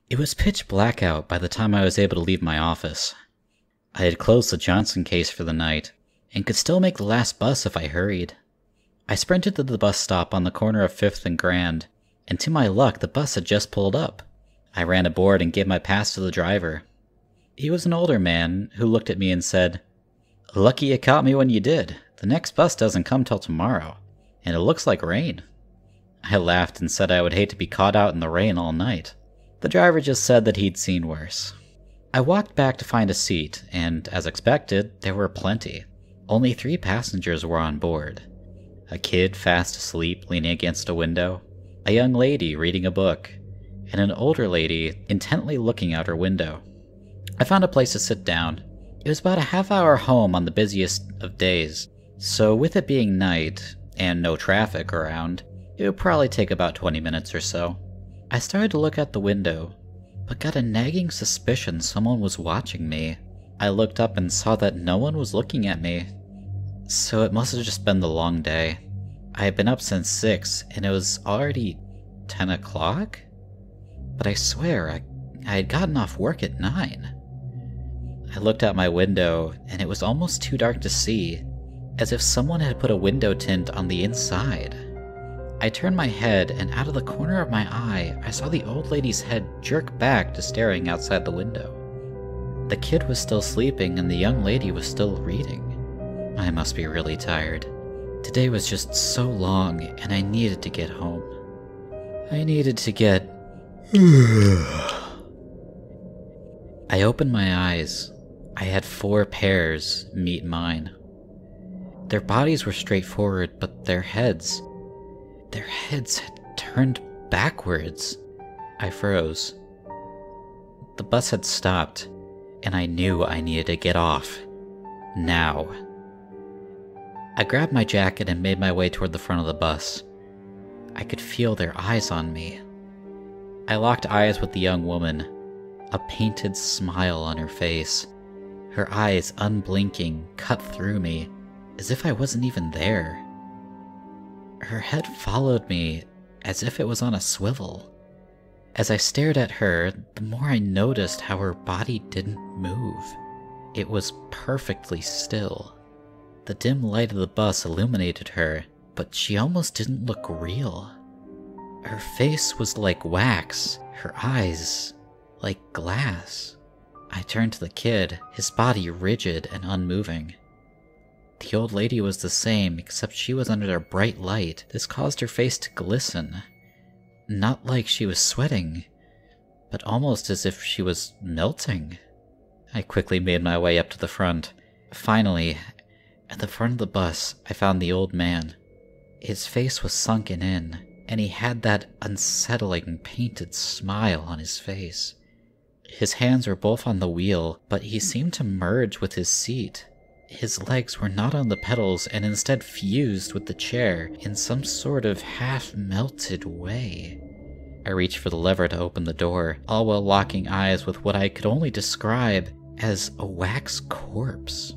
It was pitch black out by the time I was able to leave my office. I had closed the Johnson case for the night, and could still make the last bus if I hurried. I sprinted to the bus stop on the corner of 5th and Grand, and to my luck the bus had just pulled up. I ran aboard and gave my pass to the driver. He was an older man who looked at me and said, "Lucky you caught me when you did. The next bus doesn't come till tomorrow, and it looks like rain." I laughed and said I would hate to be caught out in the rain all night. The driver just said that he'd seen worse. I walked back to find a seat, and, as expected, there were plenty. Only 3 passengers were on board. A kid fast asleep leaning against a window, a young lady reading a book, and an older lady intently looking out her window. I found a place to sit down. It was about a half-hour home on the busiest of days, so with it being night, and no traffic around, it would probably take about 20 minutes or so. I started to look out the window, but got a nagging suspicion someone was watching me. I looked up and saw that no one was looking at me, so it must have just been the long day. I had been up since 6, and it was already 10 o'clock? But I swear, I had gotten off work at 9. I looked out my window, and it was almost too dark to see, as if someone had put a window tint on the inside. I turned my head, and out of the corner of my eye, I saw the old lady's head jerk back to staring outside the window. The kid was still sleeping, and the young lady was still reading. I must be really tired. Today was just so long, and I needed to get home. I needed to get... I opened my eyes. I had 4 pairs meet mine. Their bodies were straightforward, but their heads had turned backwards. I froze. The bus had stopped, and I knew I needed to get off. Now. I grabbed my jacket and made my way toward the front of the bus. I could feel their eyes on me. I locked eyes with the young woman, a painted smile on her face. Her eyes, unblinking, cut through me, as if I wasn't even there. Her head followed me as if it was on a swivel. As I stared at her, the more I noticed how her body didn't move. It was perfectly still. The dim light of the bus illuminated her, but she almost didn't look real. Her face was like wax, her eyes like glass. I turned to the kid, his body rigid and unmoving. The old lady was the same, except she was under a bright light. This caused her face to glisten. Not like she was sweating, but almost as if she was melting. I quickly made my way up to the front. Finally, at the front of the bus, I found the old man. His face was sunken in, and he had that unsettling, painted smile on his face. His hands were both on the wheel, but he seemed to merge with his seat. His legs were not on the pedals and instead fused with the chair in some sort of half-melted way. I reached for the lever to open the door, all while locking eyes with what I could only describe as a wax corpse.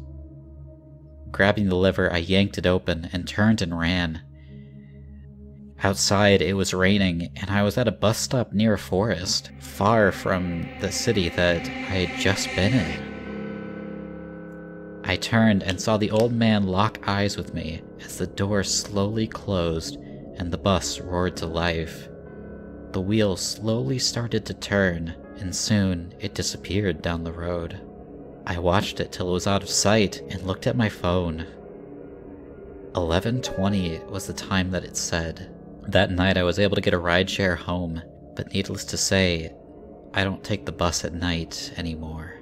Grabbing the lever, I yanked it open and turned and ran. Outside, it was raining, and I was at a bus stop near a forest, far from the city that I had just been in. I turned and saw the old man lock eyes with me as the door slowly closed and the bus roared to life. The wheel slowly started to turn, and soon it disappeared down the road. I watched it till it was out of sight and looked at my phone. 11:20 was the time that it said. That night I was able to get a rideshare home, but needless to say, I don't take the bus at night anymore.